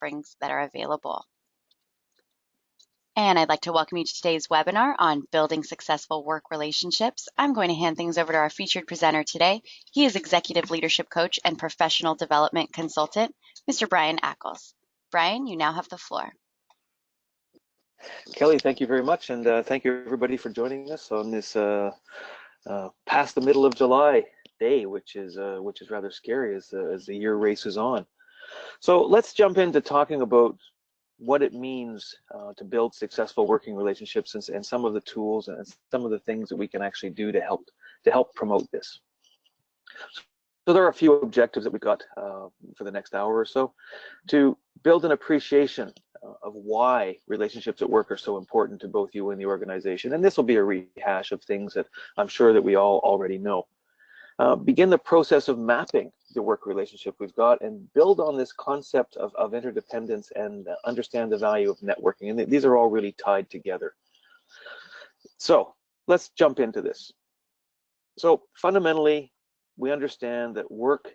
offerings that are available. And I'd like to welcome you to today's webinar on building successful work relationships. I'm going to hand things over to our featured presenter today. He is Executive Leadership Coach and Professional Development Consultant, Mr. Brian Ackles. Brian, you now have the floor. Kelly, thank you very much, and thank you everybody for joining us on this past the middle of July day, which is rather scary as the year races on. So let's jump into talking about what it means to build successful working relationships and some of the tools and some of the things that we can actually do to help promote this. So there are a few objectives that we got for the next hour or so to build an appreciation of why relationships at work are so important to both you and the organization. And this will be a rehash of things that I'm sure that we all already know. Begin the process of mapping the work relationship we've got and build on this concept of interdependence and understand the value of networking. And these are all really tied together. So let's jump into this. So fundamentally, we understand that work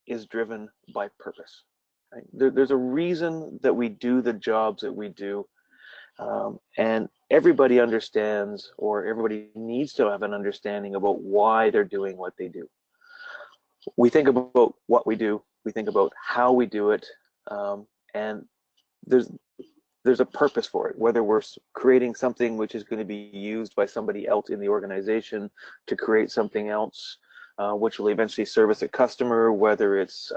is driven by purpose. Right? There's a reason that we do the jobs that we do, and everybody understands, or everybody needs to have an understanding about why they're doing what they do. We think about what we do, we think about how we do it, and there's a purpose for it, whether we're creating something which is going to be used by somebody else in the organization to create something else, which will eventually service a customer, whether it's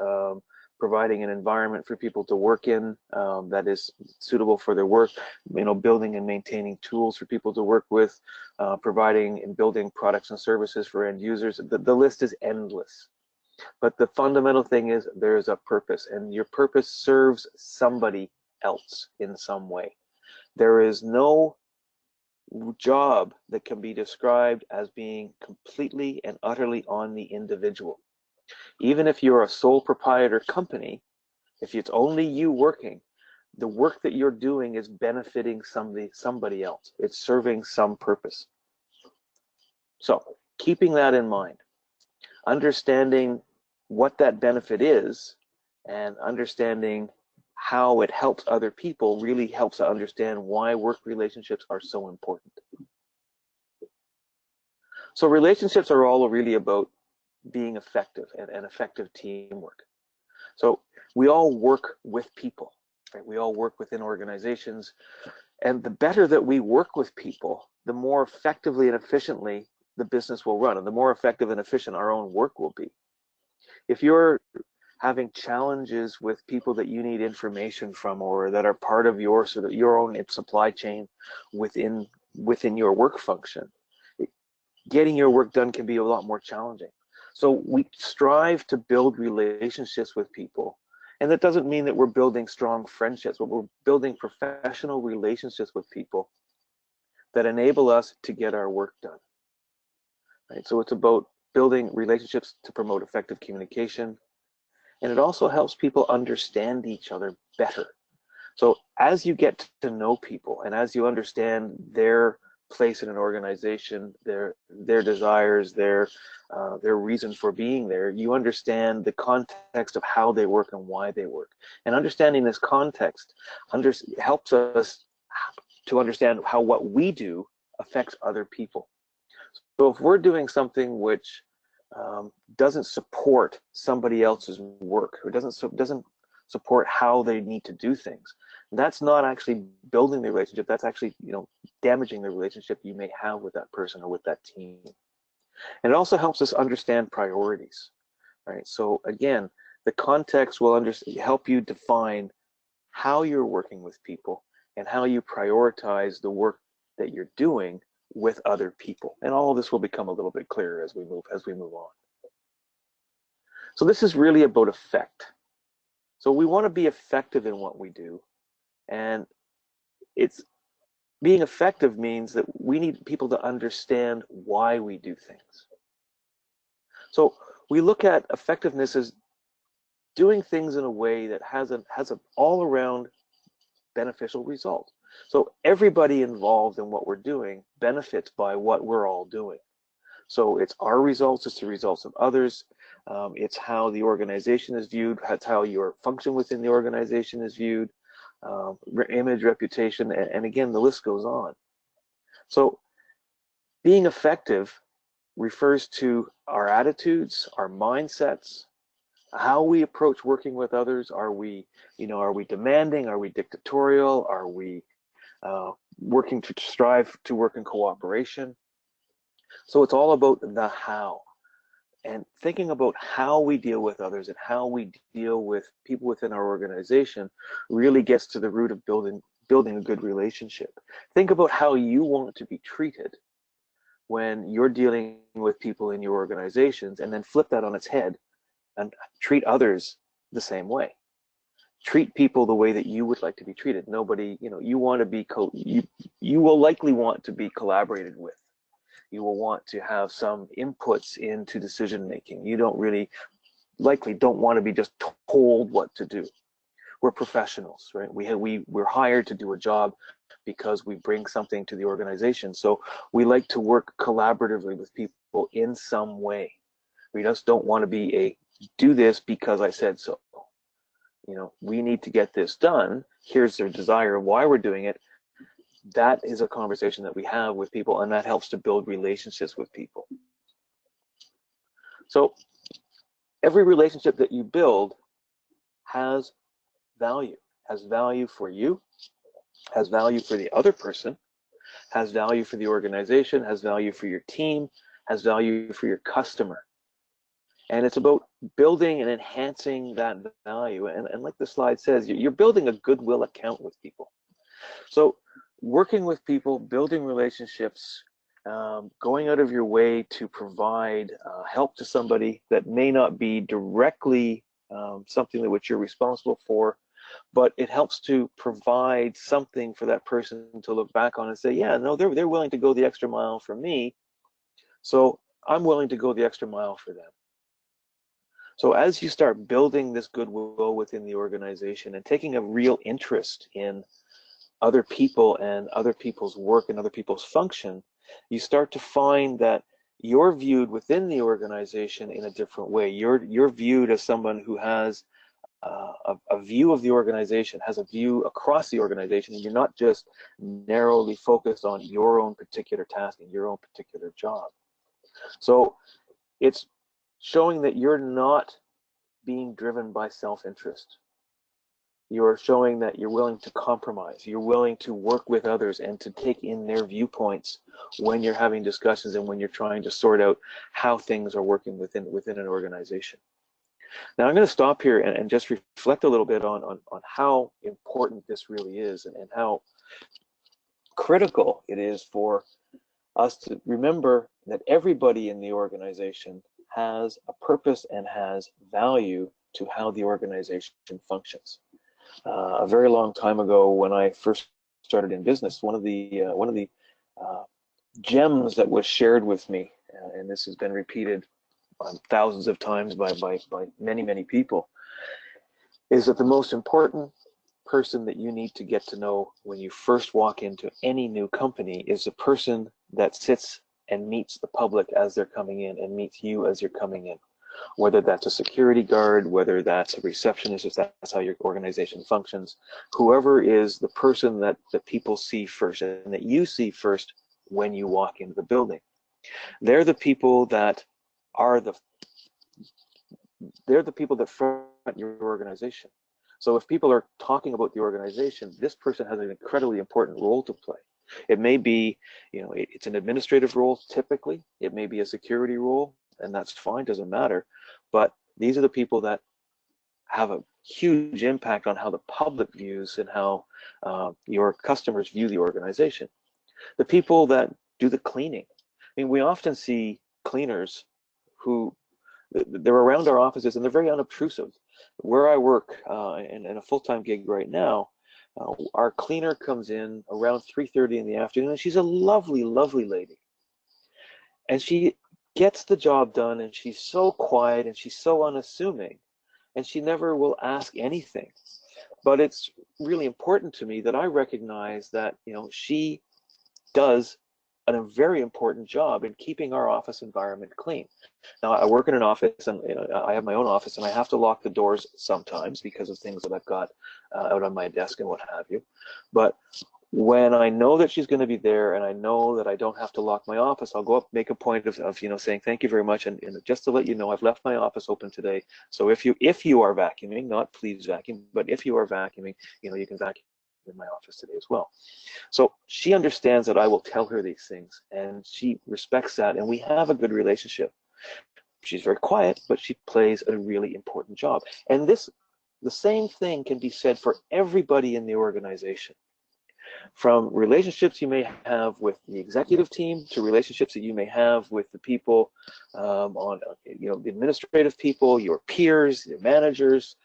providing an environment for people to work in that is suitable for their work, building and maintaining tools for people to work with, providing and building products and services for end users. The list is endless. But the fundamental thing is there is a purpose, and your purpose serves somebody else in some way. There is no job that can be described as being completely and utterly on the individual. Even if you're a sole proprietor company, if it's only you working, the work that you're doing is benefiting somebody else. It's serving some purpose. So keeping that in mind, understanding what that benefit is and understanding how it helps other people really helps to understand why work relationships are so important. So relationships are all really about being effective and effective teamwork. So we all work with people, right? We all work within organizations, and the better that we work with people, the more effectively and efficiently the business will run, and the more effective and efficient our own work will be. If you're having challenges with people that you need information from, or that are part of your own supply chain within your work function, getting your work done can be a lot more challenging. So we strive to build relationships with people, and that doesn't mean that we're building strong friendships, but we're building professional relationships with people that enable us to get our work done. Right? So it's about building relationships to promote effective communication, and it also helps people understand each other better. So as you get to know people and as you understand their place in an organization, their desires, their reason for being there, you understand the context of how they work and why they work. And understanding this context helps us to understand how what we do affects other people. So if we're doing something which doesn't support somebody else's work, or doesn't support how they need to do things, that's not actually building the relationship. That's actually, damaging the relationship you may have with that person or with that team. And it also helps us understand priorities, right? So again, the context will help you define how you're working with people and how you prioritize the work that you're doing with other people. And all of this will become a little bit clearer as we move on. So this is really about effect. So we want to be effective in what we do, and being effective means that we need people to understand why we do things. So we look at effectiveness as doing things in a way that has an all-around beneficial result. So everybody involved in what we're doing benefits by what we're all doing. So it's our results, it's the results of others, it's how the organization is viewed, that's how your function within the organization is viewed, image, reputation, and again, the list goes on. So being effective refers to our attitudes, our mindsets, how we approach working with others. Are we, are we demanding? Are we dictatorial? Are we working to strive to work in cooperation? So it's all about the how. And thinking about how we deal with others and how we deal with people within our organization really gets to the root of building a good relationship. Think about how you want to be treated when you're dealing with people in your organizations, and then flip that on its head and treat others the same way. Treat people the way that you would like to be treated. Nobody, you want to be you will likely want to be collaborated with. You will want to have some inputs into decision making. You don't want to be just told what to do. We're professionals, right? We're hired to do a job because we bring something to the organization. So we like to work collaboratively with people in some way. We just don't want to be a do this because I said so. We need to get this done. Here's their desire of why we're doing it. That is a conversation that we have with people, and that helps to build relationships with people. So every relationship that you build has value for you, has value for the other person, has value for the organization, has value for your team, has value for your customer. And it's about building and enhancing that value. And like the slide says, you're building a goodwill account with people. So working with people, building relationships, going out of your way to provide help to somebody that may not be directly something that which you're responsible for, but it helps to provide something for that person to look back on and say, yeah, no, they're willing to go the extra mile for me, so I'm willing to go the extra mile for them. So as you start building this goodwill within the organization and taking a real interest in other people and other people's work and other people's function, you start to find that you're viewed within the organization in a different way. You're viewed as someone who has a view of the organization, has a view across the organization, and you're not just narrowly focused on your own particular task and your own particular job. So it's showing that you're not being driven by self-interest. You're showing that you're willing to compromise. You're willing to work with others and to take in their viewpoints when you're having discussions and when you're trying to sort out how things are working within an organization. Now I'm going to stop here and just reflect a little bit on how important this really is and how critical it is for us to remember that everybody in the organization has a purpose and has value to how the organization functions. A very long time ago, when I first started in business, one of the gems that was shared with me, and this has been repeated thousands of times by many people, is that the most important person that you need to get to know when you first walk into any new company is the person that sits and meets the public as they're coming in and meets you as you're coming in. Whether that's a security guard, whether that's a receptionist, if that's how your organization functions, whoever is the person that people see first and that you see first when you walk into the building. They're the people that they're the people that front your organization. So if people are talking about the organization, this person has an incredibly important role to play. It may be, it's an administrative role typically. It may be a security role, and that's fine, doesn't matter. But these are the people that have a huge impact on how the public views and how your customers view the organization. The people that do the cleaning. I mean, we often see cleaners who, they're around our offices and they're very unobtrusive. Where I work in a full-time gig right now, our cleaner comes in around 3:30 in the afternoon, and she's a lovely, lovely lady. And she gets the job done, and she's so quiet and she's so unassuming, and she never will ask anything. But it's really important to me that I recognize that she does a very important job in keeping our office environment clean. Now, I work in an office, and I have my own office, and I have to lock the doors sometimes because of things that I've got out on my desk and what have you. But when I know that she's going to be there, and I know that I don't have to lock my office, I'll go up, make a point of saying thank you very much, and just to let you know, I've left my office open today. So if you are vacuuming, not please vacuum, but if you are vacuuming, you can vacuum in my office today as well. So she understands that I will tell her these things, and she respects that, and we have a good relationship. She's very quiet, but she plays a really important job. And the same thing can be said for everybody in the organization. From relationships you may have with the executive team to relationships that you may have with the people on, the administrative people, your peers, your managers,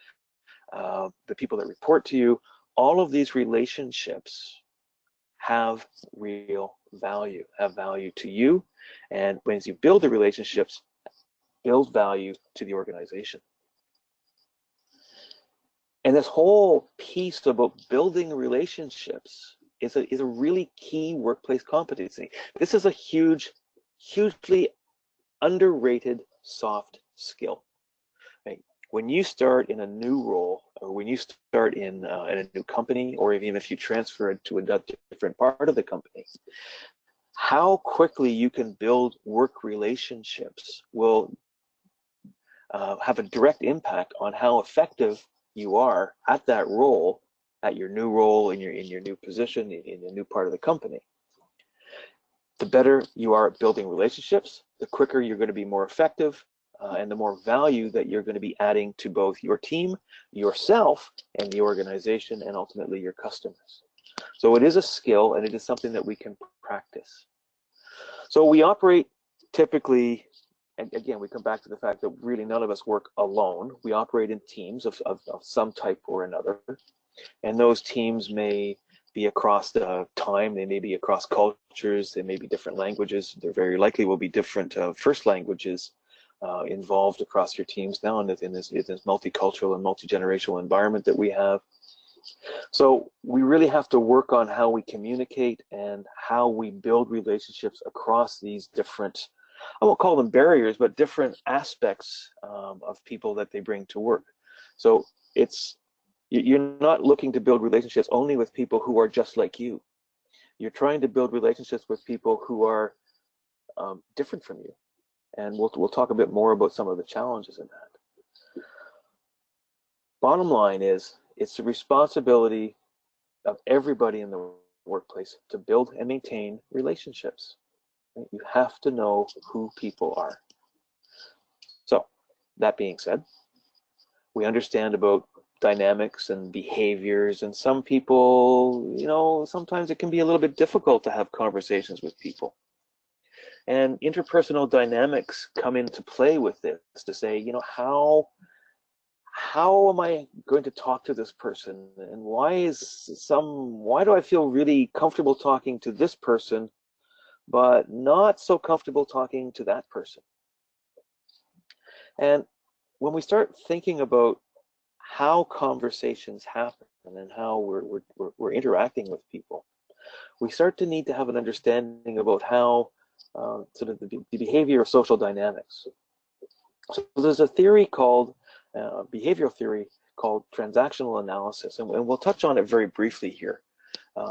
the people that report to you. All of these relationships have real value, have value to you. And when you build the relationships, build value to the organization. And this whole piece about building relationships is a really key workplace competency. This is a hugely underrated soft skill. Right? When you start in a new role, or when you start in a new company, or even if you transfer it to a different part of the company, how quickly you can build work relationships will have a direct impact on how effective you are at that role, at your new role, in your new position, in the new part of the company. The better you are at building relationships, the quicker you're going to be more effective, and the more value that you're going to be adding to both your team, yourself, and the organization, and ultimately your customers. So it is a skill, and it is something that we can practice. So we operate typically, and again, we come back to the fact that really none of us work alone. We operate in teams of some type or another. And those teams may be across the time, they may be across cultures, they may be different languages. There very likely will be different first languages involved across your teams now in this multicultural and multi-generational environment that we have. So we really have to work on how we communicate and how we build relationships across these different, I won't call them barriers, but different aspects of people that they bring to work. So you're not looking to build relationships only with people who are just like you. You're trying to build relationships with people who are different from you. And we'll talk a bit more about some of the challenges in that. Bottom line is, it's the responsibility of everybody in the workplace to build and maintain relationships. You have to know who people are. So, that being said, we understand about dynamics and behaviors, and some people, sometimes it can be a little bit difficult to have conversations with people. And interpersonal dynamics come into play with this to say, how am I going to talk to this person, and why do I feel really comfortable talking to this person but not so comfortable talking to that person? And when we start thinking about how conversations happen and how we're interacting with people, we start to need to have an understanding about how sort of the behavior of social dynamics. So there's a theory called behavioral theory called transactional analysis, and we'll touch on it very briefly here.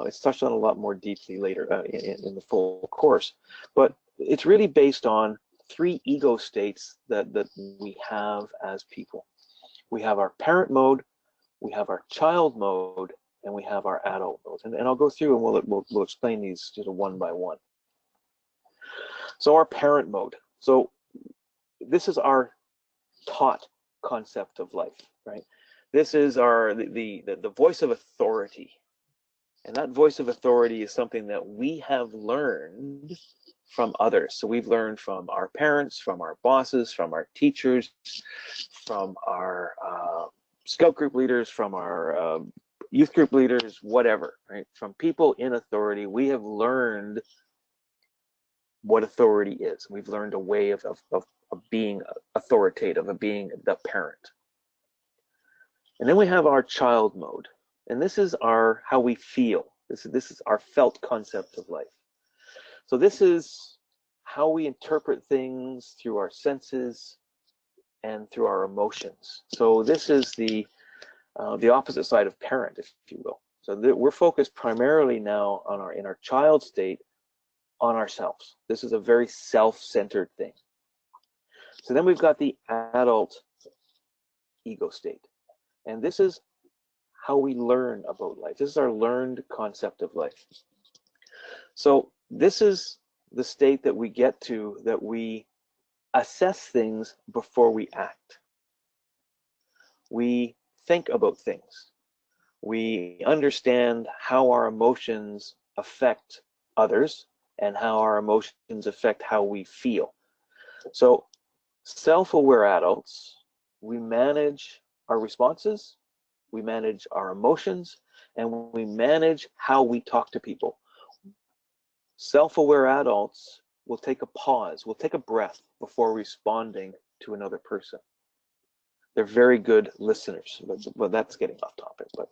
It's touched on a lot more deeply later in the full course, but it's really based on 3 ego states that we have as people. We have our parent mode, we have our child mode, and we have our adult mode. And I'll go through and we'll explain these just one by one. So our parent mode. So this is our taught concept of life, right? This is the voice of authority. And that voice of authority is something that we have learned from others. So we've learned from our parents, from our bosses, from our teachers, from our scout group leaders, from our youth group leaders, whatever, right? From people in authority, we have learned what authority is. We've learned a way of being authoritative, of being the parent. And then we have our child mode. And this is how we feel. This is our felt concept of life. So this is how we interpret things through our senses and through our emotions. So this is the opposite side of parent, if you will. So we're focused primarily now on in our child state on ourselves. This is a very self-centered thing. So then we've got the adult ego state. And this is how we learn about life. This is our learned concept of life. So this is the state that we get to, that we assess things before we act. We think about things. We understand how our emotions affect others and how our emotions affect how we feel. So self-aware adults, we manage our responses, we manage our emotions, and we manage how we talk to people. Self-aware adults will take a pause, will take a breath before responding to another person. They're very good listeners, but that's getting off topic. But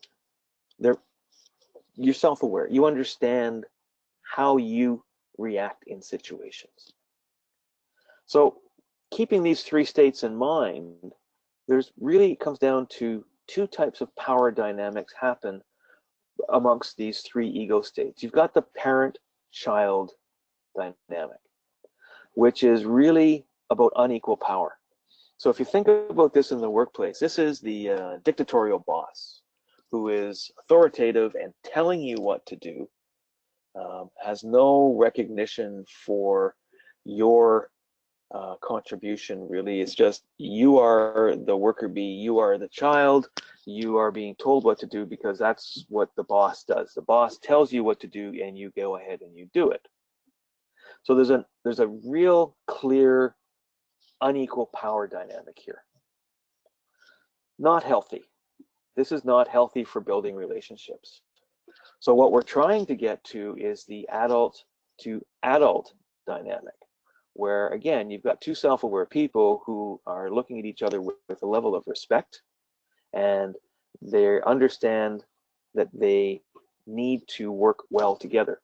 you're self-aware. You understand how you react in situations. So keeping these three states in mind, there's really comes down to two types of power dynamics happen amongst these three ego states. You've got the parent-child dynamic, which is really about unequal power. So if you think about this in the workplace, this is the dictatorial boss who is authoritative and telling you what to do, has no recognition for your contribution, really. It's just you are the worker bee, you are the child, you are being told what to do because that's what the boss does. The boss tells you what to do and you go ahead and you do it. So there's a real clear unequal power dynamic here. Not healthy. This is not healthy for building relationships. So what we're trying to get to is the adult to adult dynamic, where again, you've got two self-aware people who are looking at each other with a level of respect, and they understand that they need to work well together.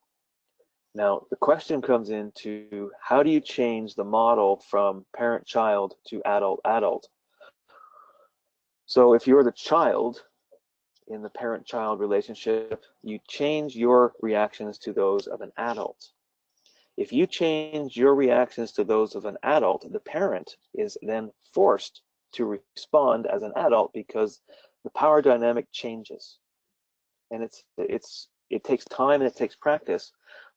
Now, the question comes into how do you change the model from parent-child to adult-adult? So if you're the child in the parent-child relationship, you change your reactions to those of an adult. If you change your reactions to those of an adult, the parent is then forced to respond as an adult because the power dynamic changes. And it takes time and it takes practice,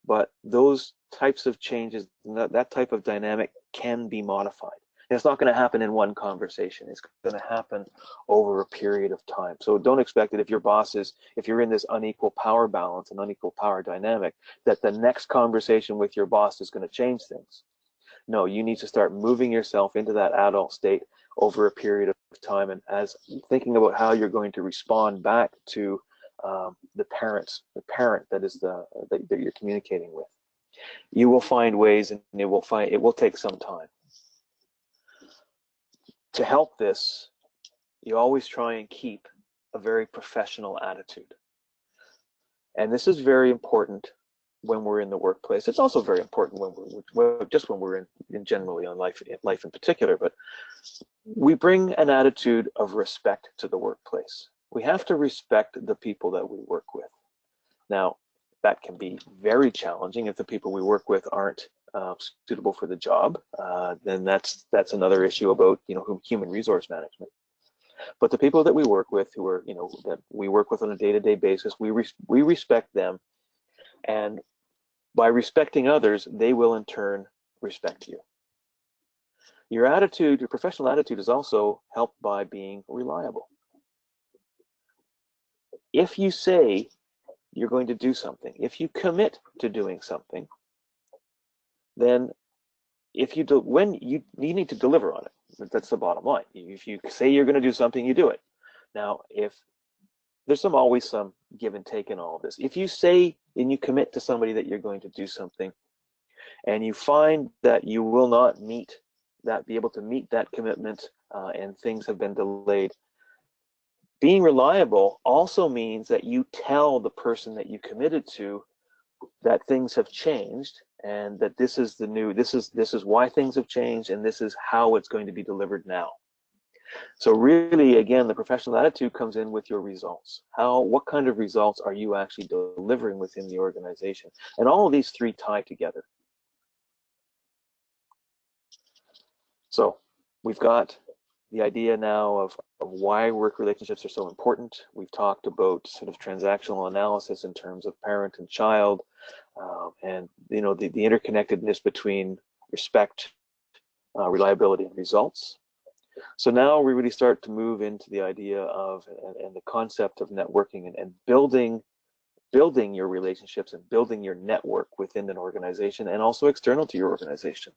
but those types of changes, that type of dynamic can be modified. And it's not going to happen in one conversation. It's going to happen over a period of time. So don't expect that if you're in this unequal power balance and unequal power dynamic, that the next conversation with your boss is going to change things. No, you need to start moving yourself into that adult state over a period of time, and as thinking about how you're going to respond back to the parent that is that you're communicating with. You will find ways, and it will take some time. To help this, you always try and keep a very professional attitude. And this is very important when we're in the workplace. It's also very important when we're in generally on life in particular, but we bring an attitude of respect to the workplace. We have to respect the people that we work with. Now, that can be very challenging if the people we work with aren't suitable for the job. Then that's another issue about human resource management. But the people that we work with, who are that we work with on a day-to-day basis, we respect them, and by respecting others, they will in turn respect you. Your attitude, your professional attitude, is also helped by being reliable. If you say you're going to do something, if you commit to doing something, then when you need to deliver on it. That's the bottom line. If you say you're going to do something, you do it. Now, if there's always some give and take in all of this. If you say and you commit to somebody that you're going to do something, and you find that you will not be able to meet that commitment, and things have been delayed, being reliable also means that you tell the person that you committed to that things have changed and that this is the new, this is why things have changed, and this is how it's going to be delivered now. So really, again, the professional attitude comes in with your results. What kind of results are you actually delivering within the organization? And all of these three tie together. So we've got the idea now of why work relationships are so important. We've talked about sort of transactional analysis in terms of parent and child, and the interconnectedness between respect, reliability, and results. So now we really start to move into the idea of and the concept of networking and building your relationships and building your network within an organization and also external to your organization.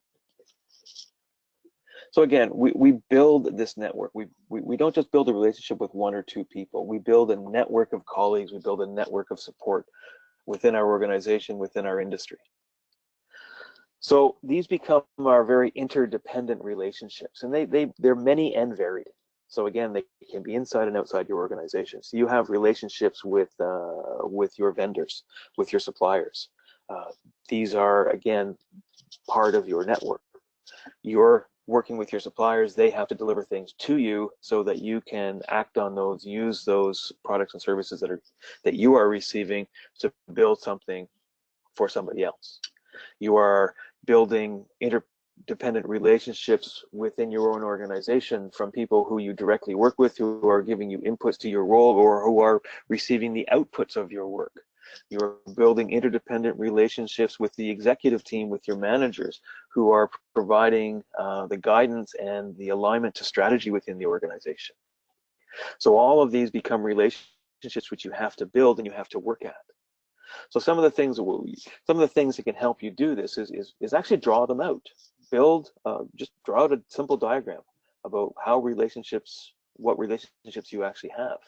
So again, we build this network. We don't just build a relationship with one or two people. We build a network of colleagues. We build a network of support within our organization, within our industry. So these become our very interdependent relationships, and they're many and varied. So again, they can be inside and outside your organization. So you have relationships with your vendors, with your suppliers. These are, again, part of your network. You're working with your suppliers. They have to deliver things to you so that you can act on those, use those products and services that you are receiving to build something for somebody else. You are building interdependent relationships within your own organization from people who you directly work with, who are giving you inputs to your role, or who are receiving the outputs of your work. You're building interdependent relationships with the executive team, with your managers, who are providing the guidance and the alignment to strategy within the organization. So all of these become relationships which you have to build and you have to work at. So some of the things that can help you do this is actually draw them out. Just draw out a simple diagram about what relationships you actually have.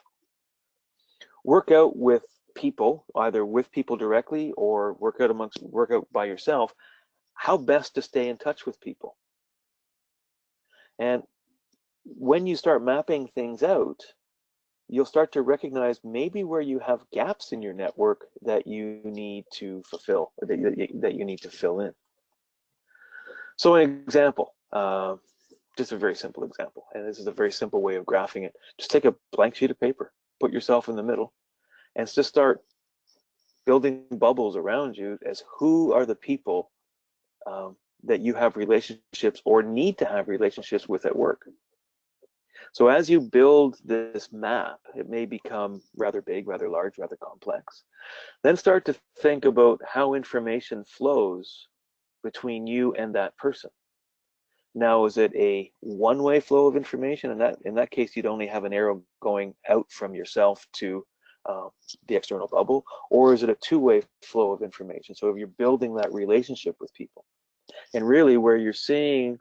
Work out with people, either with people directly or work out by yourself, how best to stay in touch with people. And when you start mapping things out, you'll start to recognize maybe where you have gaps in your network that you need to fulfill, or that you need to fill in. So an example, just a very simple example, and this is a very simple way of graphing it. Just take a blank sheet of paper, put yourself in the middle, and just start building bubbles around you as who are the people that you have relationships or need to have relationships with at work. So as you build this map, it may become rather big, rather large, rather complex. Then start to think about how information flows between you and that person. Now, is it a one-way flow of information? In that case, you'd only have an arrow going out from yourself to the external bubble, or is it a two-way flow of information? So if you're building that relationship with people, and really where you're seeing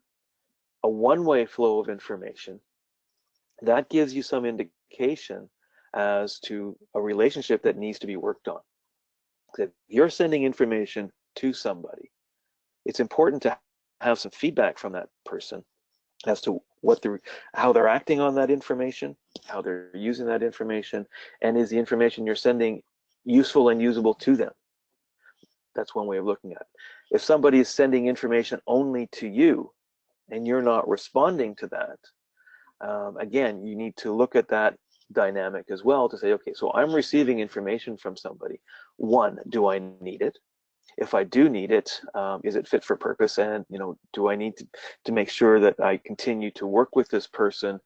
a one-way flow of information, that gives you some indication as to a relationship that needs to be worked on. If you're sending information to somebody, it's important to have some feedback from that person as to how they're acting on that information, how they're using that information, and is the information you're sending useful and usable to them? That's one way of looking at it. If somebody is sending information only to you and you're not responding to that, again, you need to look at that dynamic as well to say, okay, so I'm receiving information from somebody. One, do I need it? If I do need it, is it fit for purpose? And do I need to make sure that I continue to work with this person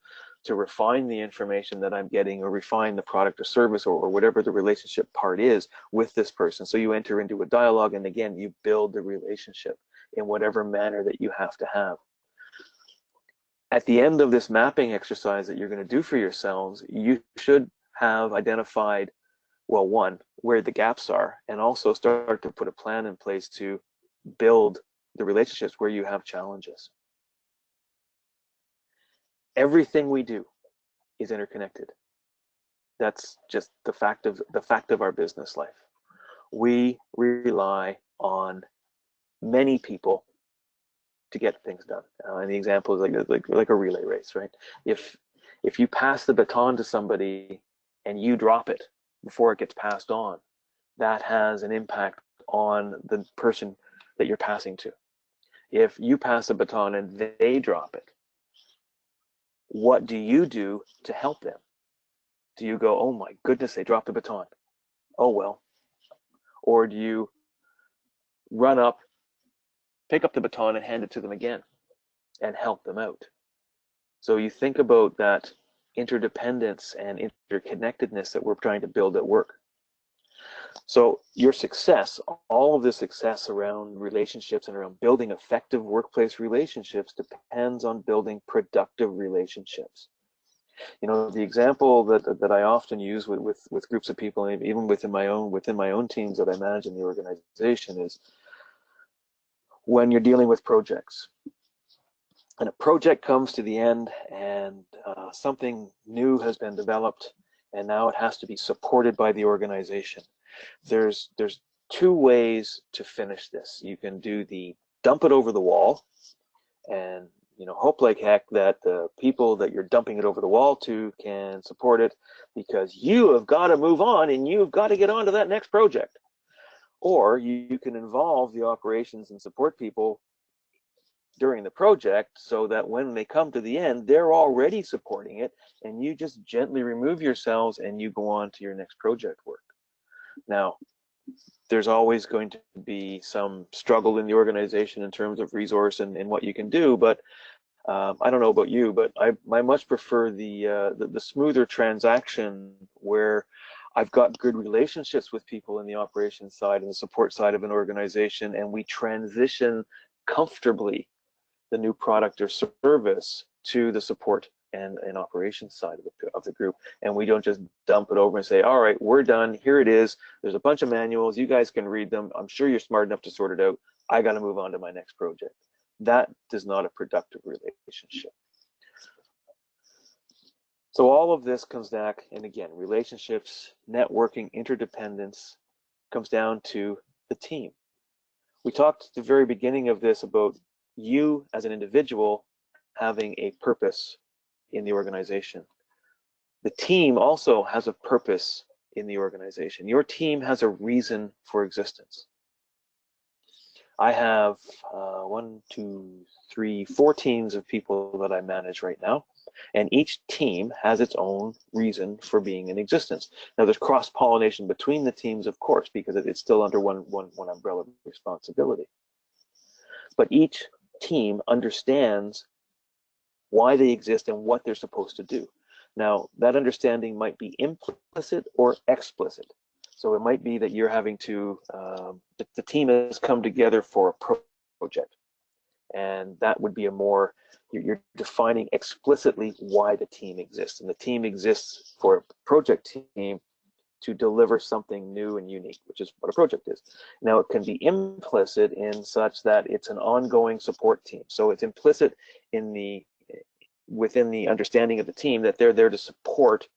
to refine the information that I'm getting, or refine the product or service, or whatever the relationship part is with this person? So you enter into a dialogue, and again, you build the relationship in whatever manner that you have to have. At the end of this mapping exercise that you're going to do for yourselves, you should have identified, well, one, where the gaps are, and also start to put a plan in place to build the relationships where you have challenges. Everything we do is interconnected. That's just the fact of our business life. We rely on many people to get things done. And the example is like a relay race, right? If you pass the baton to somebody and you drop it before it gets passed on, that has an impact on the person that you're passing to. If you pass a baton and they drop it, what do you do to help them? Do you go, oh my goodness, they dropped the baton, oh well? Or do you run up, pick up the baton and hand it to them again and help them out? So you think about that interdependence and interconnectedness that we're trying to build at work. So your success, all of the success around relationships and around building effective workplace relationships depends on building productive relationships. You know, the example that I often use with groups of people, and even within my own teams that I manage in the organization, is when you're dealing with projects. And a project comes to the end, and something new has been developed, and now it has to be supported by the organization. There's two ways to finish this. You can do the dump it over the wall, and hope like heck that the people that you're dumping it over the wall to can support it, because you have got to move on and you've got to get on to that next project. Or you can involve the operations and support people during the project so that when they come to the end, they're already supporting it, and you just gently remove yourselves and you go on to your next project work. Now, there's always going to be some struggle in the organization in terms of resource and what you can do, but I don't know about you, but I much prefer the smoother transaction where I've got good relationships with people in the operations side and the support side of an organization, and we transition comfortably the new product or service to the support and operations side of the group, and we don't just dump it over and say, all right, we're done, here it is, there's a bunch of manuals, you guys can read them, I'm sure you're smart enough to sort it out, I got to move on to my next project. That is not a productive relationship. So all of this comes back, and again, relationships, networking, interdependence, comes down to the team. We talked at the very beginning of this about you as an individual having a purpose in the organization. The team also has a purpose in the organization. Your team has a reason for existence. I have 4 teams of people that I manage right now, and each team has its own reason for being in existence. Now, there's cross-pollination between the teams, of course, because it's still under one umbrella of responsibility. But each team understands why they exist and what they're supposed to do. Now, that understanding might be implicit or explicit. So it might be that you're having to, the team has come together for a project. And that would be a more, you're defining explicitly why the team exists. And the team exists for a project team to deliver something new and unique, which is what a project is. Now, it can be implicit in such that it's an ongoing support team. So it's implicit in within the understanding of the team that they're there to support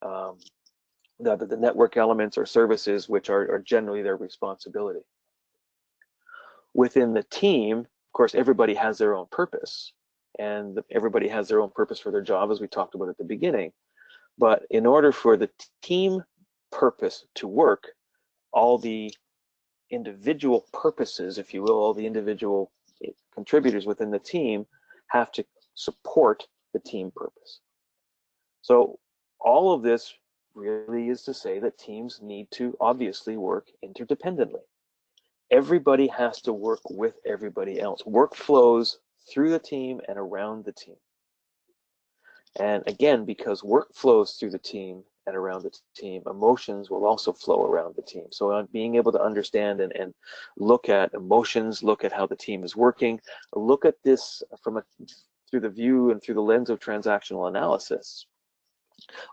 the network elements or services, which are generally their responsibility. Within the team, of course, everybody has their own purpose, and everybody has their own purpose for their job, as we talked about at the beginning. But in order for the team purpose to work, all the individual purposes, if you will, all the individual contributors within the team have to support the team purpose. So all of this really is to say that teams need to obviously work interdependently. Everybody has to work with everybody else. Work flows through the team and around the team. And again, because work flows through the team and around the team, emotions will also flow around the team. So on being able to understand and look at emotions, look at how the team is working, look at this through the view and through the lens of transactional analysis.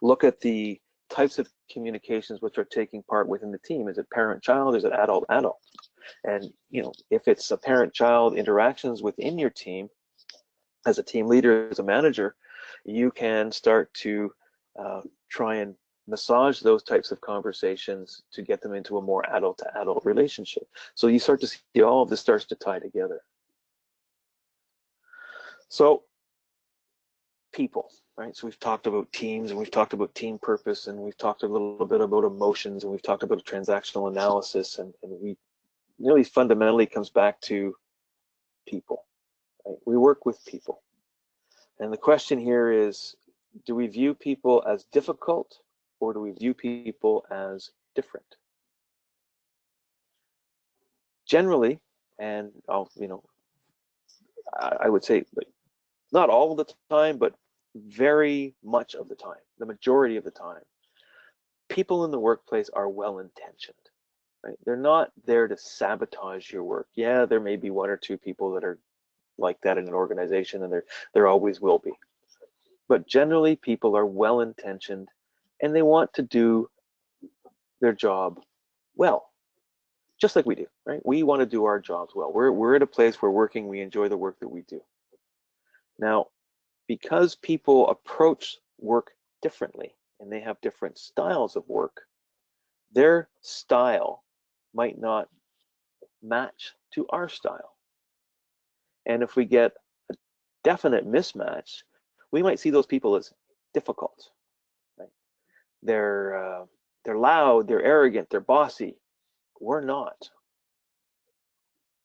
Look at the types of communications which are taking part within the team. Is it parent-child? Is it adult-adult? And if it's a parent-child interactions within your team, as a team leader, as a manager, you can start to try and massage those types of conversations to get them into a more adult-to-adult relationship. So you start to see all of this starts to tie together. So people, right? So we've talked about teams, and we've talked about team purpose, and we've talked a little bit about emotions, and we've talked about transactional analysis, and we really fundamentally comes back to people. Right? We work with people. And the question here is, do we view people as difficult or do we view people as different? Generally, and I would say not all of the time, but very much of the time, the majority of the time, people in the workplace are well-intentioned. Right? They're not there to sabotage your work. Yeah, there may be one or two people that are like that in an organization, and there always will be. But generally, people are well-intentioned, and they want to do their job well, just like we do. Right? We want to do our jobs well. We're at a place where working, we enjoy the work that we do. Now, because people approach work differently, and they have different styles of work, their style might not match to our style. And if we get a definite mismatch, we might see those people as difficult. Right? They're loud, they're arrogant, they're bossy. We're not.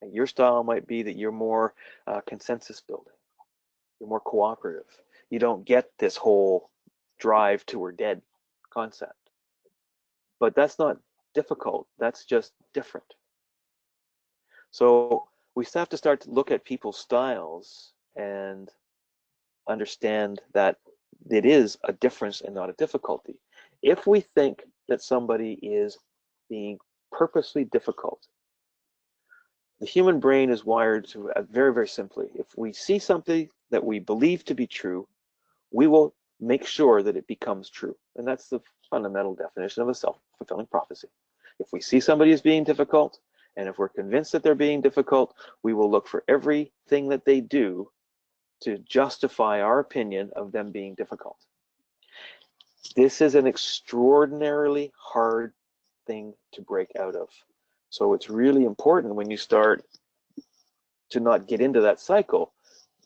And your style might be that you're more consensus building. You're more cooperative. You don't get this whole drive to we're dead concept. But that's not difficult. That's just different. So we have to start to look at people's styles and understand that it is a difference and not a difficulty. If we think that somebody is being purposely difficult, the human brain is wired to very, very simply. If we see something that we believe to be true, we will make sure that it becomes true. And that's the fundamental definition of a self-fulfilling prophecy. If we see somebody as being difficult, and if we're convinced that they're being difficult, we will look for everything that they do to justify our opinion of them being difficult. This is an extraordinarily hard thing to break out of. So it's really important when you start to not get into that cycle,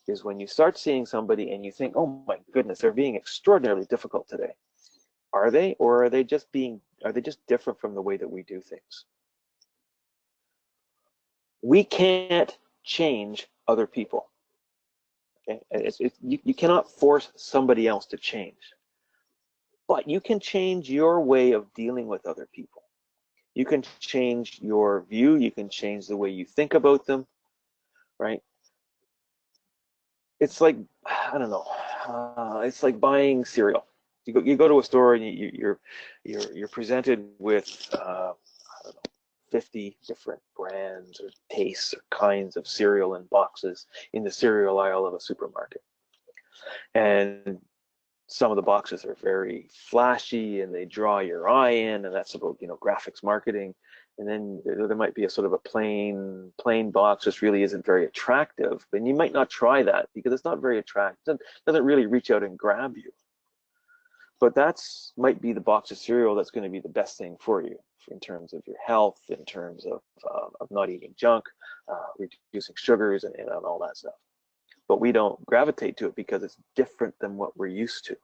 is when you start seeing somebody and you think, oh my goodness, they're being extraordinarily difficult today. Are they, or are they just different from the way that we do things? We can't change other people. Okay? You cannot force somebody else to change. But you can change your way of dealing with other people. You can change your view. You can change the way you think about them, right? It's like, I don't know, it's like buying cereal. You go to a store and you're presented with I don't know, 50 different brands or tastes or kinds of cereal in boxes in the cereal aisle of a supermarket. And some of the boxes are very flashy and they draw your eye in, and that's about graphics marketing. And then there might be a sort of a plain box which really isn't very attractive. And you might not try that because it's not very attractive. It doesn't really reach out and grab you. But that's might be the box of cereal that's going to be the best thing for you in terms of your health, in terms of not eating junk, reducing sugars, and all that stuff. But we don't gravitate to it because it's different than what we're used to.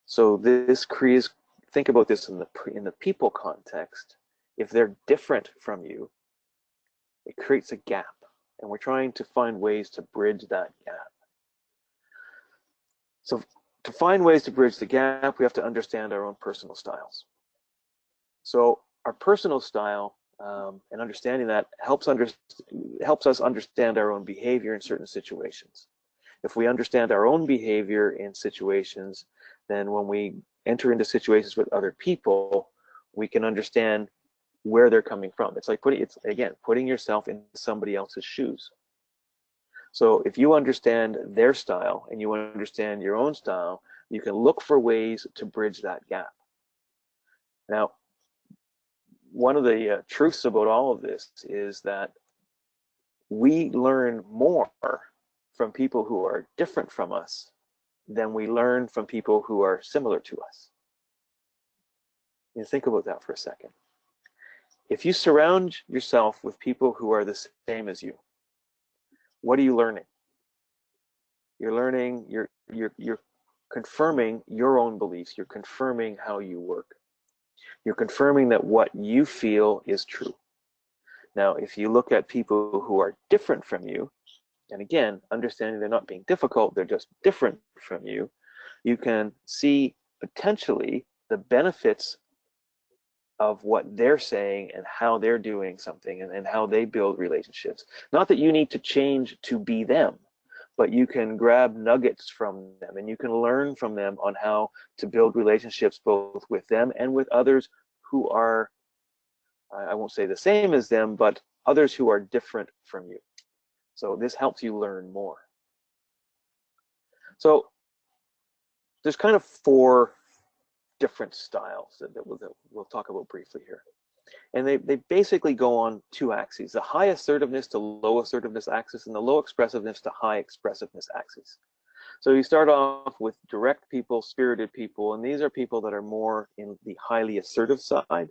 So this creates, think about this in the people context. If they're different from you, it creates a gap, and we're trying to find ways to bridge that gap. So to find ways to bridge the gap, we have to understand our own personal styles. So our personal style and understanding that helps us understand our own behavior in certain situations. If we understand our own behavior in situations, then when we enter into situations with other people, we can understand where they're coming from. It's like putting yourself in somebody else's shoes. So if you understand their style and you understand your own style, you can look for ways to bridge that gap. Now, one of the truths about all of this is that we learn more from people who are different from us than we learn from people who are similar to us. You think about that for a second. If you surround yourself with people who are the same as you, what are you learning? You're learning, you're confirming your own beliefs. You're confirming how you work. You're confirming that what you feel is true. Now, if you look at people who are different from you, and again, understanding they're not being difficult, they're just different from you, you can see potentially the benefits of what they're saying and how they're doing something, and how they build relationships. Not that you need to change to be them, but you can grab nuggets from them and you can learn from them on how to build relationships both with them and with others who are, I won't say the same as them, but others who are different from you. So this helps you learn more. So there's kind of 4 different styles that we'll talk about briefly here. And they basically go on 2 axes, the high assertiveness to low assertiveness axis and the low expressiveness to high expressiveness axis. So you start off with direct people, spirited people, and these are people that are more in the highly assertive side.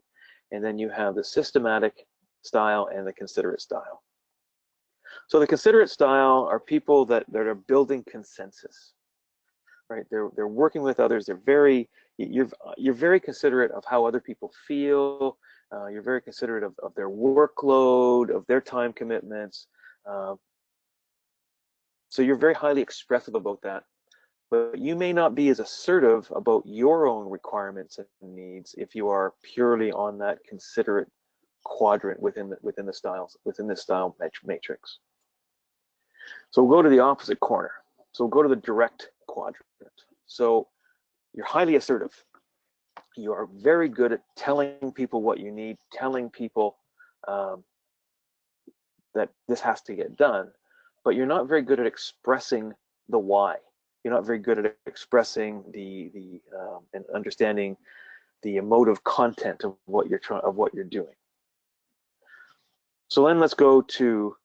And then you have the systematic style and the considerate style. So the considerate style are people that are building consensus, right? They're working with others. You're very considerate of how other people feel. You're very considerate of their workload, of their time commitments. So you're very highly expressive about that. But you may not be as assertive about your own requirements and needs if you are purely on that considerate quadrant within the style matrix. So we'll go to the opposite corner. So we'll go to the direct quadrant. So you're highly assertive. You are very good at telling people what you need, telling people that this has to get done, but you're not very good at expressing the why. You're not very good at expressing and understanding the emotive content of what you're doing. So then let's go to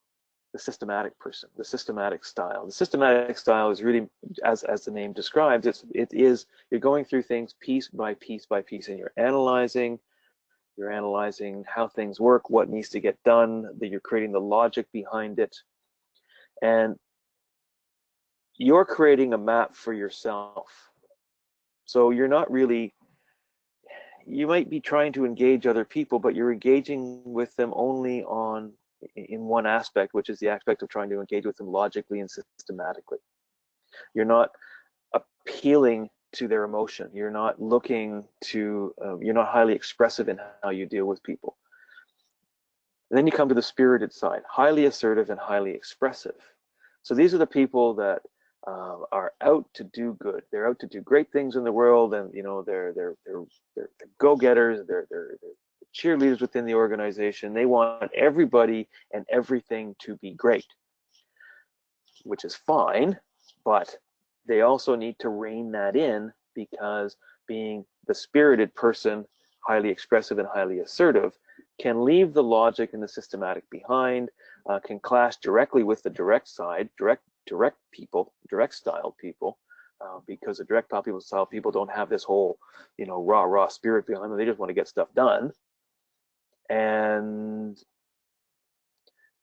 the systematic person, the systematic style. The systematic style is really, as the name describes, you're going through things piece by piece by piece, and you're analyzing how things work, what needs to get done, that you're creating the logic behind it, and you're creating a map for yourself. So you're not really, you might be trying to engage other people, but you're engaging with them only in one aspect, which is the aspect of trying to engage with them logically and systematically. You're not appealing to their emotion. You're not you're not highly expressive in how you deal with people. And then you come to the spirited side, highly assertive and highly expressive. So these are the people that are out to do good. They're out to do great things in the world, and they're go-getters. They're cheerleaders within the organization. They want everybody and everything to be great, which is fine, but they also need to rein that in, because being the spirited person, highly expressive and highly assertive, can leave the logic and the systematic behind, can clash directly with the direct side, direct style people, because the direct style people don't have this whole, raw spirit behind them. They just want to get stuff done. And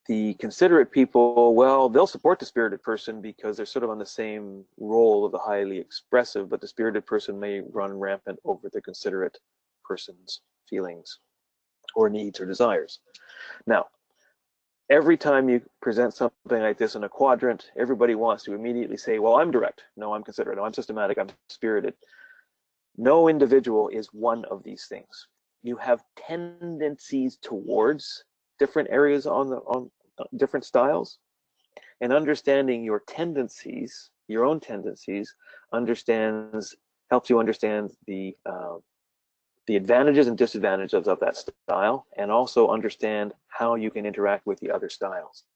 the considerate people, well, they'll support the spirited person because they're sort of on the same role of the highly expressive, but the spirited person may run rampant over the considerate person's feelings or needs or desires. Now, every time you present something like this in a quadrant, everybody wants to immediately say, well, I'm direct. No, I'm considerate. No, I'm systematic. I'm spirited. No individual is one of these things. You have tendencies towards different areas on different styles, and understanding your tendencies, your own tendencies, helps you understand the advantages and disadvantages of that style, and also understand how you can interact with the other styles.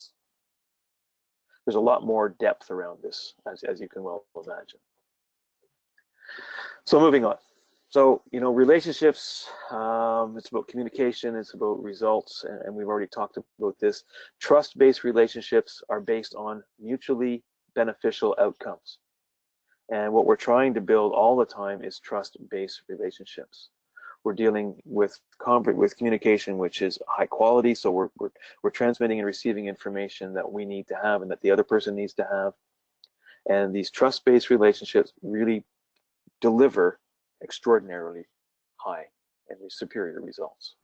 There's a lot more depth around this, as you can well imagine. So moving on. So, relationships, it's about communication, it's about results, and we've already talked about this. Trust-based relationships are based on mutually beneficial outcomes. And what we're trying to build all the time is trust-based relationships. We're dealing with communication, which is high quality, so we're transmitting and receiving information that we need to have and that the other person needs to have. And these trust-based relationships really deliver extraordinarily high and superior results.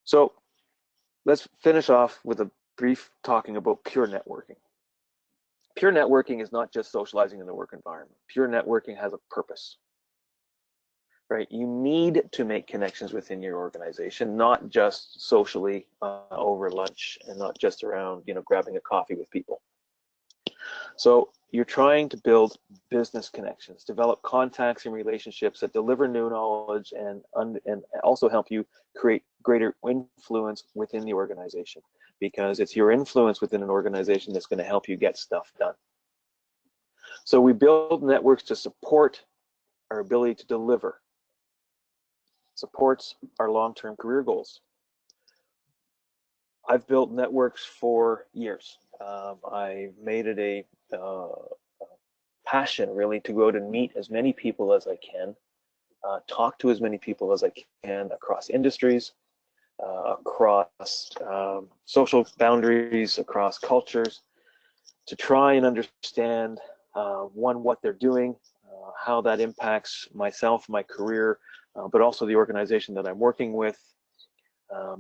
So let's finish off with a brief talking about pure networking. Pure networking is not just socializing in the work environment. Pure networking has a purpose, right? You need to make connections within your organization, not just socially over lunch and not just around, grabbing a coffee with people. So you're trying to build business connections, develop contacts and relationships that deliver new knowledge and also help you create greater influence within the organization, because it's your influence within an organization that's going to help you get stuff done. So we build networks to support our ability to deliver, supports our long-term career goals. I've built networks for years. I made it a passion really to go out and meet as many people as I can, talk to as many people as I can across industries, across social boundaries, across cultures, to try and understand what they're doing, how that impacts myself, my career, but also the organization that I'm working with,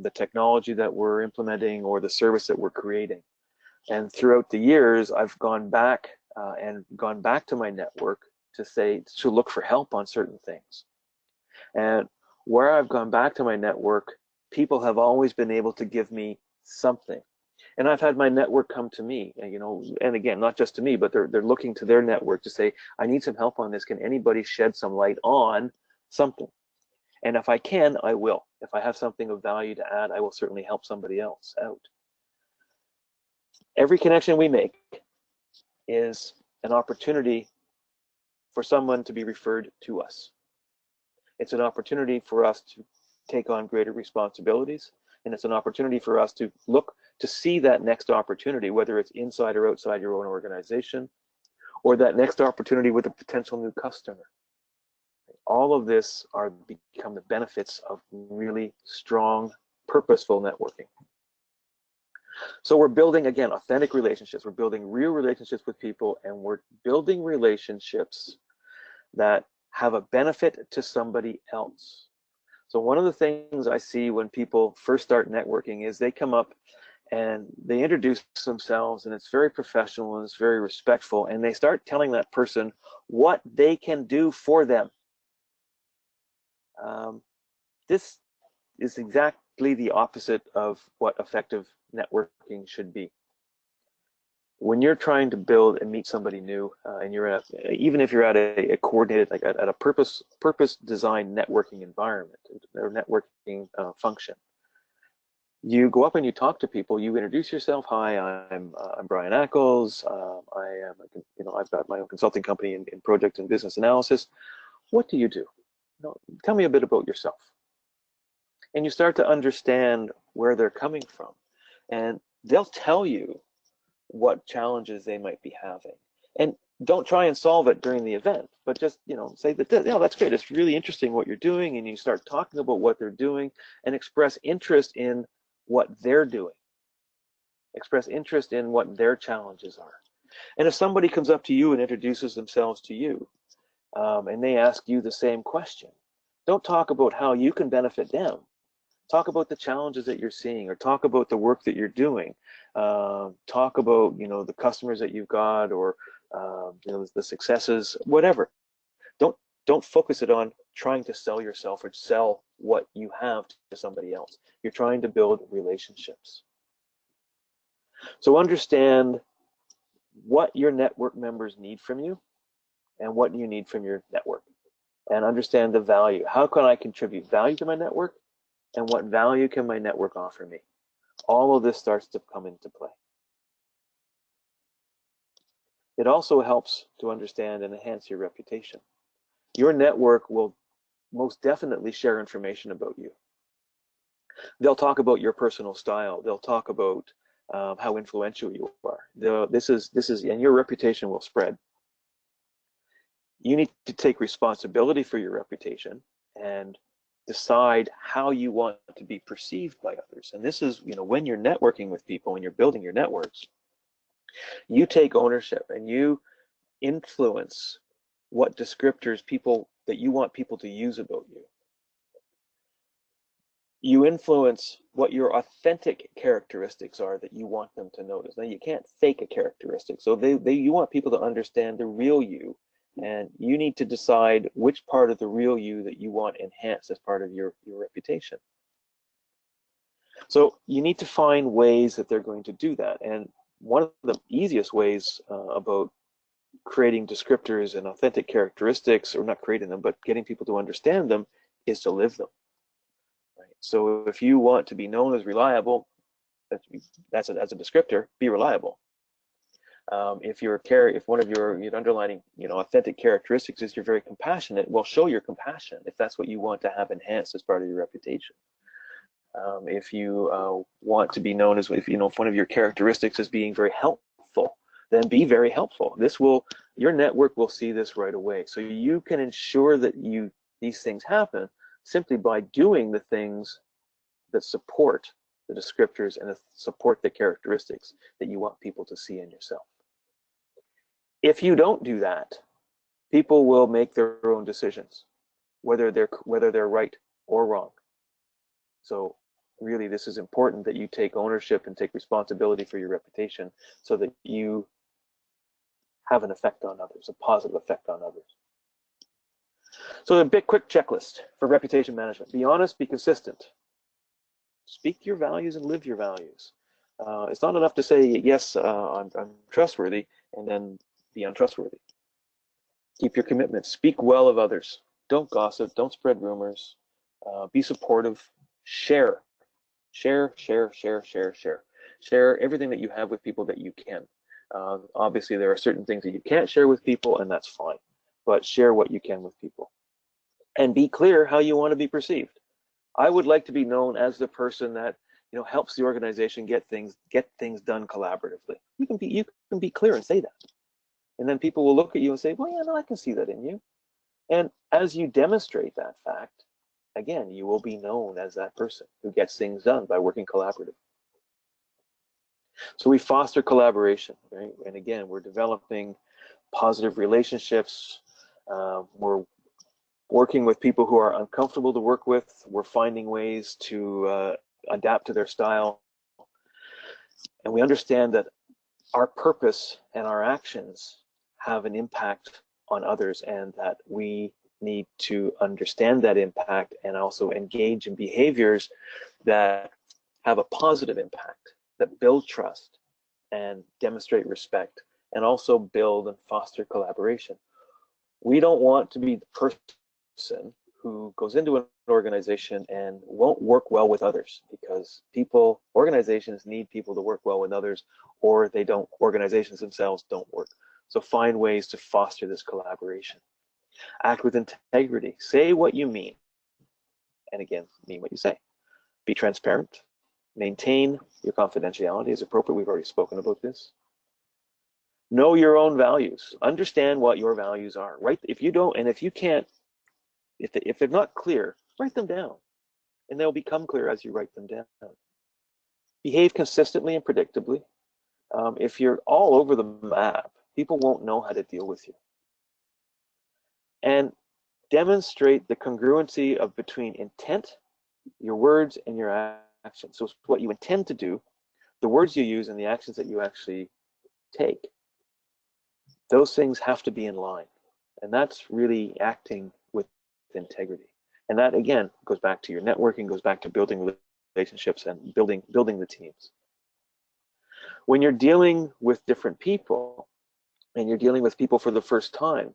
the technology that we're implementing or the service that we're creating. And throughout the years, I've gone back to my network to look for help on certain things. And where I've gone back to my network, people have always been able to give me something. And I've had my network come to me, and again, not just to me, but they're looking to their network to say, I need some help on this. Can anybody shed some light on something? And if I can, I will. If I have something of value to add, I will certainly help somebody else out. Every connection we make is an opportunity for someone to be referred to us. It's an opportunity for us to take on greater responsibilities, and it's an opportunity for us to look to see that next opportunity, whether it's inside or outside your own organization, or that next opportunity with a potential new customer. All of this become the benefits of really strong, purposeful networking. So we're building, again, authentic relationships. We're building real relationships with people, and we're building relationships that have a benefit to somebody else. So one of the things I see when people first start networking is they come up and they introduce themselves, and it's very professional and it's very respectful, and they start telling that person what they can do for them. This is exactly the opposite of what effective networking should be. When you're trying to build and meet somebody new, and even if you're at a coordinated, like at a purpose designed networking environment or networking function, you go up and you talk to people. You introduce yourself. Hi, I'm Brian Ackles. I've got my own consulting company in project and business analysis. What do you do? Tell me a bit about yourself. And you start to understand where they're coming from, and they'll tell you what challenges they might be having. And don't try and solve it during the event, but just say that that's great. It's really interesting what you're doing, and you start talking about what they're doing and express interest in what they're doing. Express interest in what their challenges are. And if somebody comes up to you and introduces themselves to you, and they ask you the same question, don't talk about how you can benefit them. Talk about the challenges that you're seeing, or talk about the work that you're doing. Talk about the customers that you've got, or the successes, whatever. Don't focus it on trying to sell yourself or sell what you have to somebody else. You're trying to build relationships. So understand what your network members need from you and what you need from your network, and understand the value. How can I contribute value to my network, and what value can my network offer me? All of this starts to come into play. It also helps to understand and enhance your reputation. Your network will most definitely share information about you. They'll talk about your personal style. They'll talk about how influential you are. And your reputation will spread. You need to take responsibility for your reputation and decide how you want to be perceived by others. And this is, when you're networking with people, when you're building your networks, you take ownership and you influence what descriptors that you want people to use about you. You influence what your authentic characteristics are that you want them to notice. Now, you can't fake a characteristic. So you want people to understand the real you, and you need to decide which part of the real you that you want enhanced as part of your reputation. So you need to find ways that they're going to do that. And one of the easiest ways about creating descriptors and authentic characteristics, or not creating them, but getting people to understand them, is to live them. Right? So if you want to be known as reliable, that's as a descriptor, be reliable. If one of your underlining authentic characteristics is you're very compassionate, well, show your compassion if that's what you want to have enhanced as part of your reputation. If you want to be known as, if one of your characteristics is being very helpful, then be very helpful. Your network will see this right away. So you can ensure that these things happen simply by doing the things that support the descriptors and support the characteristics that you want people to see in yourself. If you don't do that, people will make their own decisions, whether they're right or wrong. So really, this is important that you take ownership and take responsibility for your reputation so that you have an effect on others, a positive effect on others. So a quick checklist for reputation management. Be honest, be consistent. Speak your values and live your values. It's not enough to say, yes, I'm trustworthy, and then be untrustworthy. Keep your commitments. Speak well of others. Don't gossip. Don't spread rumors. Be supportive. Share. Share everything that you have with people that you can. Obviously, there are certain things that you can't share with people, and that's fine. But share what you can with people. And be clear how you want to be perceived. I would like to be known as the person that helps the organization get things done collaboratively. You can be clear and say that, and then people will look at you and say, well, yeah, no, I can see that in you. And as you demonstrate that fact, again, you will be known as that person who gets things done by working collaboratively. So we foster collaboration, right? And again, we're developing positive relationships. We're working with people who are uncomfortable to work with. We're finding ways to adapt to their style. And we understand that our purpose and our actions have an impact on others, and that we need to understand that impact and also engage in behaviors that have a positive impact, that build trust and demonstrate respect, and also build and foster collaboration. We don't want to be the person who goes into an organization and won't work well with others, because organizations need people to work well with others, or organizations themselves don't work. So find ways to foster this collaboration. Act with integrity. Say what you mean, and again, mean what you say. Be transparent. Maintain your confidentiality as appropriate. We've already spoken about this. Know your own values. Understand what your values are. Right? If you don't, and if you can't, if they're not clear, write them down, and they'll become clear as you write them down. Behave consistently and predictably. If you're all over the map, people won't know how to deal with you. And demonstrate the congruency between intent, your words, and your actions. So what you intend to do, the words you use, and the actions that you actually take. Those things have to be in line. And that's really acting with integrity. And that, again, goes back to your networking, goes back to building relationships and building the teams. When you're dealing with different people, and you're dealing with people for the first time,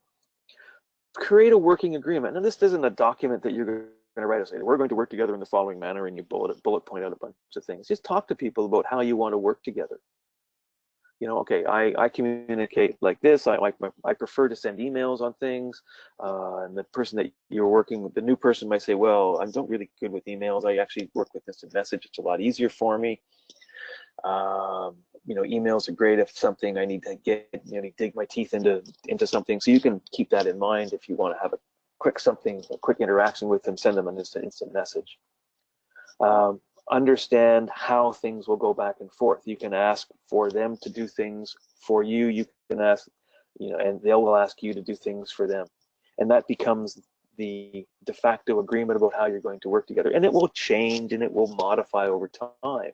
create a working agreement. And this isn't a document that you're going to write and say, we're going to work together in the following manner, and you bullet point out a bunch of things. Just talk to people about how you want to work together. Okay, I communicate like this. I prefer to send emails on things. And the person that you're working with, the new person might say, well, I'm not really good with emails. I actually work with instant message. It's a lot easier for me. Emails are great if something I need to dig my teeth into something. So you can keep that in mind if you want to have a quick interaction with them. Send them an instant message. Understand how things will go back and forth. You can ask for them to do things for you. You can ask, and they will ask you to do things for them. And that becomes the de facto agreement about how you're going to work together. And it will change and it will modify over time.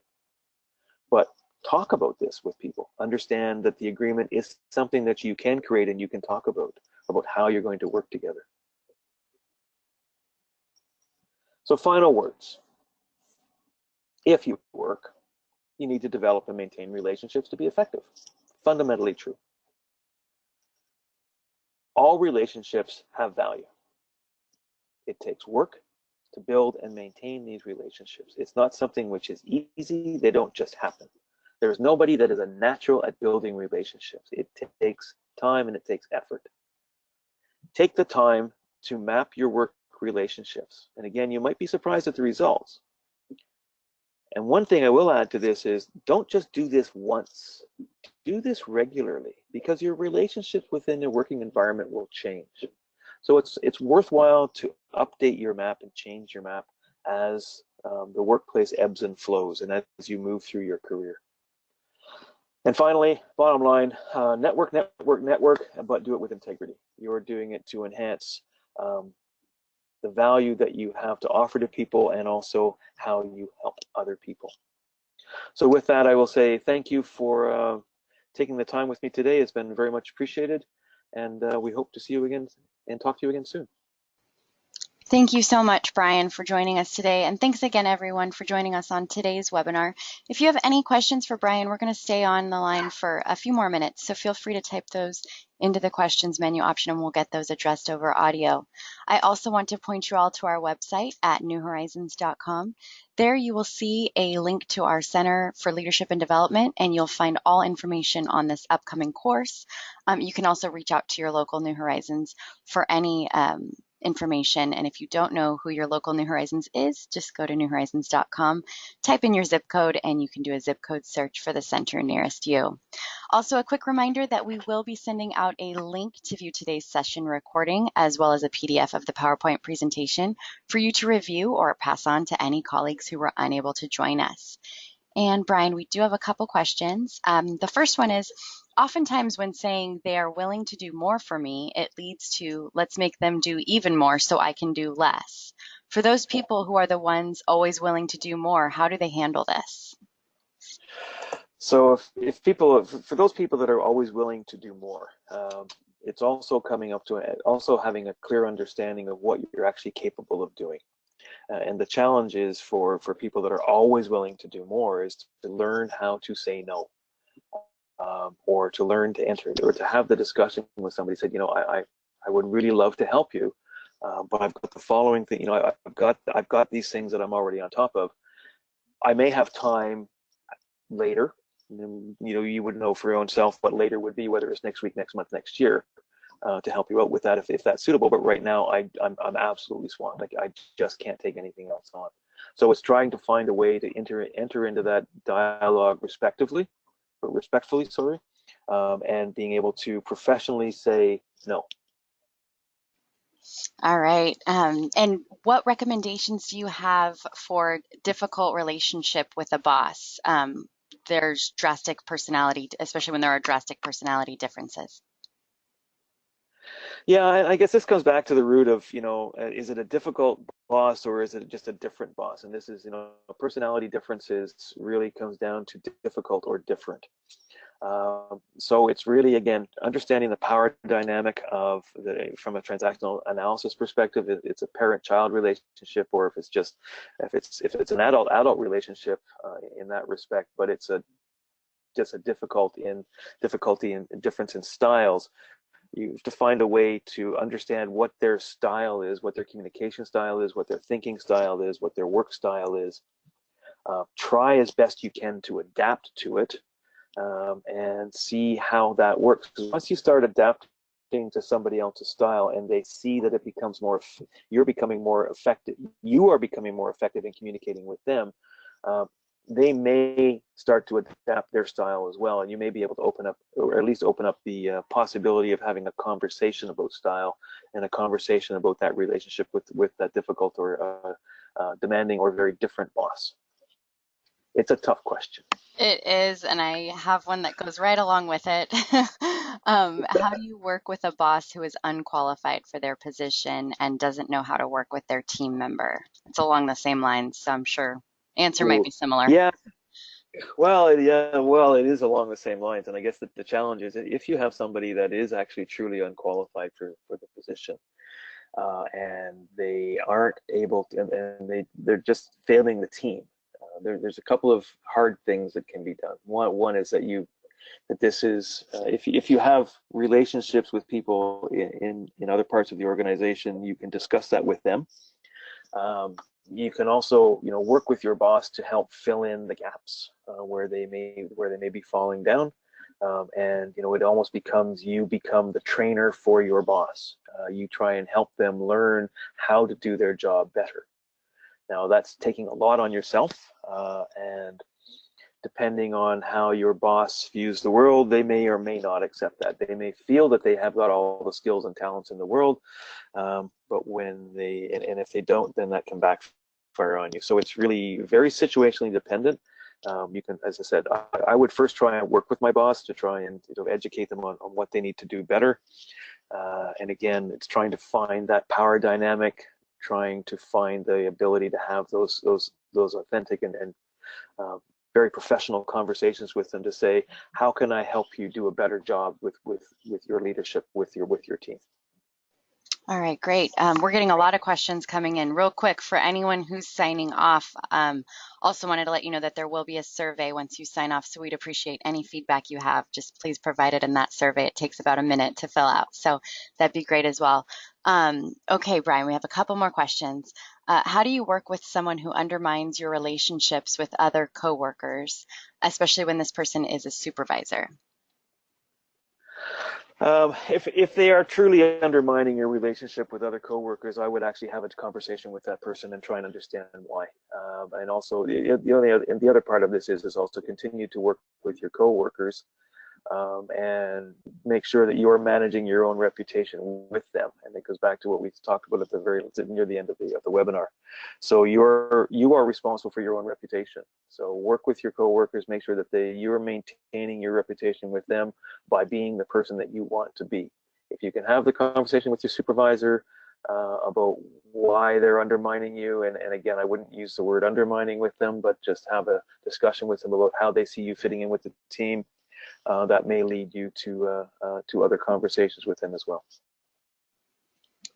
But talk about this with people. Understand that the agreement is something that you can create and you can talk about how you're going to work together. So final words. If you work, you need to develop and maintain relationships to be effective. Fundamentally true. All relationships have value. It takes work to build and maintain these relationships. It's not something which is easy. They don't just happen. There's nobody that is a natural at building relationships. It takes time and it takes effort. Take the time to map your work relationships. And again, you might be surprised at the results. And one thing I will add to this is don't just do this once. Do this regularly, because your relationships within your working environment will change. So it's worthwhile to update your map and change your map as the workplace ebbs and flows and as you move through your career. And finally, bottom line, network, but do it with integrity. You're doing it to enhance the value that you have to offer to people and also how you help other people. So with that, I will say thank you for taking the time with me today. It's been very much appreciated, and we hope to see you again and talk to you again soon. Thank you so much, Brian, for joining us today. And thanks again, everyone, for joining us on today's webinar. If you have any questions for Brian, we're going to stay on the line for a few more minutes. So feel free to type those into the questions menu option and we'll get those addressed over audio. I also want to point you all to our website at newhorizons.com. There you will see a link to our Center for Leadership and Development, and you'll find all information on this upcoming course. You can also reach out to your local New Horizons for any information. And if you don't know who your local New Horizons is, just go to newhorizons.com, type in your zip code, and you can do a zip code search for the center nearest you. Also, a quick reminder that we will be sending out a link to view today's session recording, as well as a PDF of the PowerPoint presentation for you to review or pass on to any colleagues who were unable to join us. And Brian, we do have a couple questions. The first one is, oftentimes when saying they are willing to do more for me, it leads to let's make them do even more so I can do less. For those people who are the ones always willing to do more, how do they handle this? So for those people that are always willing to do more, it's also coming up to also having a clear understanding of what you're actually capable of doing. And the challenge is for people that are always willing to do more is to learn how to say no, or to learn to enter, or to have the discussion with somebody. Said, I would really love to help you, but I've got the following thing. I've got these things that I'm already on top of. I may have time later. You would know for your own self what later would be, whether it's next week, next month, next year. To help you out with that if that's suitable. But right now, I'm absolutely swamped. Like I just can't take anything else on. So it's trying to find a way to enter into that dialogue respectfully, and being able to professionally say no. All right. And what recommendations do you have for difficult relationship with a boss? There's drastic personality, especially when there are drastic personality differences. Yeah, I guess this comes back to the root of, is it a difficult boss or is it just a different boss? And this is, personality differences really comes down to difficult or different. So it's really, again, understanding the power dynamic from a transactional analysis perspective. It's a parent-child relationship, or if it's an adult relationship in that respect, but it's just a difficulty in difference in styles. You have to find a way to understand what their style is, what their communication style is, what their thinking style is, what their work style is. Try as best you can to adapt to it, and see how that works. Because once you start adapting to somebody else's style and they see that it becomes you are becoming more effective in communicating with them, they may start to adapt their style as well, and you may be able to open up the possibility of having a conversation about style and a conversation about that relationship with that difficult or demanding or very different boss. It's a tough question. It is, and I have one that goes right along with it. How do you work with a boss who is unqualified for their position and doesn't know how to work with their team member? It's along the same lines, so I'm sure answer might Ooh. be similar. Yeah, well, it is along the same lines, and I guess the challenge is if you have somebody that is actually truly unqualified for the position, and they aren't able to, and they're just failing the team. There's a couple of hard things that can be done. One is that this is if you have relationships with people in other parts of the organization, you can discuss that with them. Um, you can also, work with your boss to help fill in the gaps where they may be falling down. And it almost becomes you become the trainer for your boss. You try and help them learn how to do their job better. Now that's taking a lot on yourself, and depending on how your boss views the world, they may or may not accept that. They may feel that they have got all the skills and talents in the world, but and if they don't, then that can backfire on you. So it's really very situationally dependent. You can, as I said, I would first try and work with my boss to try and educate them on what they need to do better. And again, it's trying to find that power dynamic, trying to find the ability to have those authentic and uh, very professional conversations with them to say, how can I help you do a better job with your leadership, with your team? All right, great. We're getting a lot of questions coming in. Real quick, for anyone who's signing off, also wanted to let you know that there will be a survey once you sign off, so we'd appreciate any feedback you have. Just please provide it in that survey. It takes about a minute to fill out, so that'd be great as well. Okay, Brian, we have a couple more questions. How do you work with someone who undermines your relationships with other coworkers, especially when this person is a supervisor? If they are truly undermining your relationship with other coworkers, I would actually have a conversation with that person and try and understand why. And also, the other part of this is also continue to work with your coworkers, and make sure that you're managing your own reputation with them. And it goes back to what we talked about at the very near the end of the webinar. So you are responsible for your own reputation. So work with your coworkers, make sure that you're maintaining your reputation with them by being the person that you want to be. If you can have the conversation with your supervisor about why they're undermining you, and again, I wouldn't use the word undermining with them, but just have a discussion with them about how they see you fitting in with the team. That may lead you to other conversations with them as well.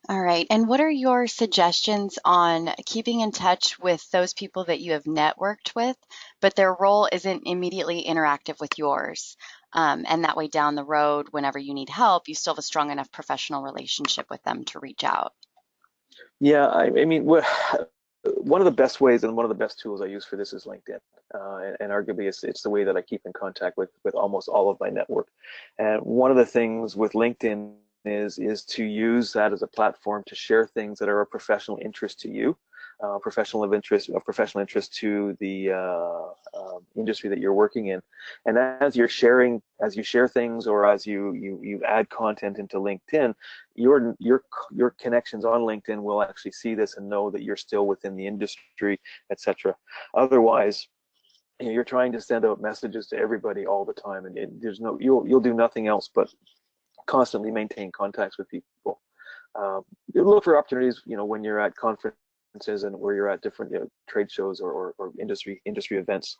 All right. And what are your suggestions on keeping in touch with those people that you have networked with, but their role isn't immediately interactive with yours? And that way, down the road, whenever you need help, you still have a strong enough professional relationship with them to reach out. Yeah, I mean, one of the best ways and one of the best tools I use for this is LinkedIn, and arguably it's the way that I keep in contact with almost all of my network. And one of the things with LinkedIn is to use that as a platform to share things that are of professional interest to you, professional interest to the industry that you're working in. And as you share things, or as you add content into LinkedIn, your connections on LinkedIn will actually see this and know that you're still within the industry, etc. Otherwise, you're trying to send out messages to everybody all the time, and you'll do nothing else but constantly maintain contacts with people. Look for opportunities, when you're at conferences and where you're at different trade shows or industry events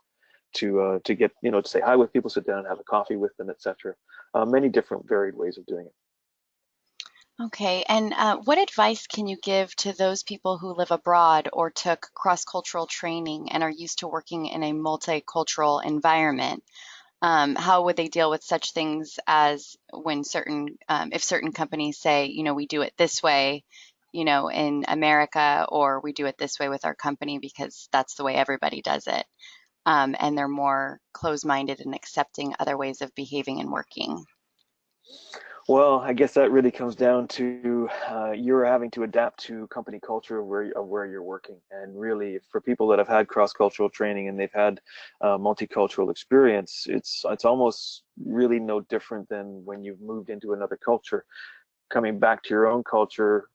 to get to say hi with people, sit down and have a coffee with them, etc. Many different varied ways of doing it. Okay. And what advice can you give to those people who live abroad or took cross-cultural training and are used to working in a multicultural environment? How would they deal with such things as when if certain companies say, we do it this way, in America, or we do it this way with our company because that's the way everybody does it. And they're more closed-minded and accepting other ways of behaving and working. Well, I guess that really comes down to you're having to adapt to company culture of where you're working. And really, for people that have had cross-cultural training and they've had multicultural experience, it's almost really no different than when you've moved into another culture. Coming back to your own culture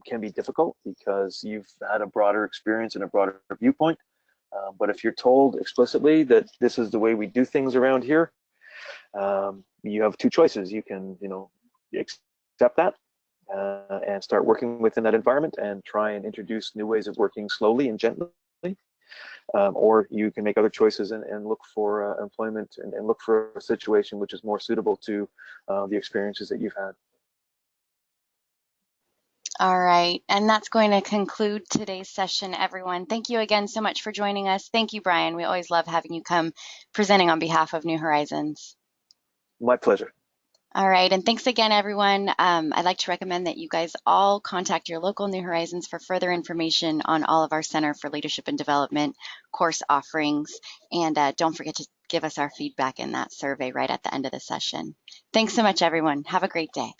can be difficult because you've had a broader experience and a broader viewpoint. But if you're told explicitly that this is the way we do things around here, you have two choices. You can, accept that and start working within that environment and try and introduce new ways of working slowly and gently. Or you can make other choices and look for employment and look for a situation which is more suitable to the experiences that you've had. All right, and that's going to conclude today's session, everyone. Thank you again so much for joining us. Thank you, Brian. We always love having you come presenting on behalf of New Horizons. My pleasure. All right, and thanks again, everyone. I'd like to recommend that you guys all contact your local New Horizons for further information on all of our Center for Leadership and Development course offerings. And don't forget to give us our feedback in that survey right at the end of the session. Thanks so much, everyone. Have a great day.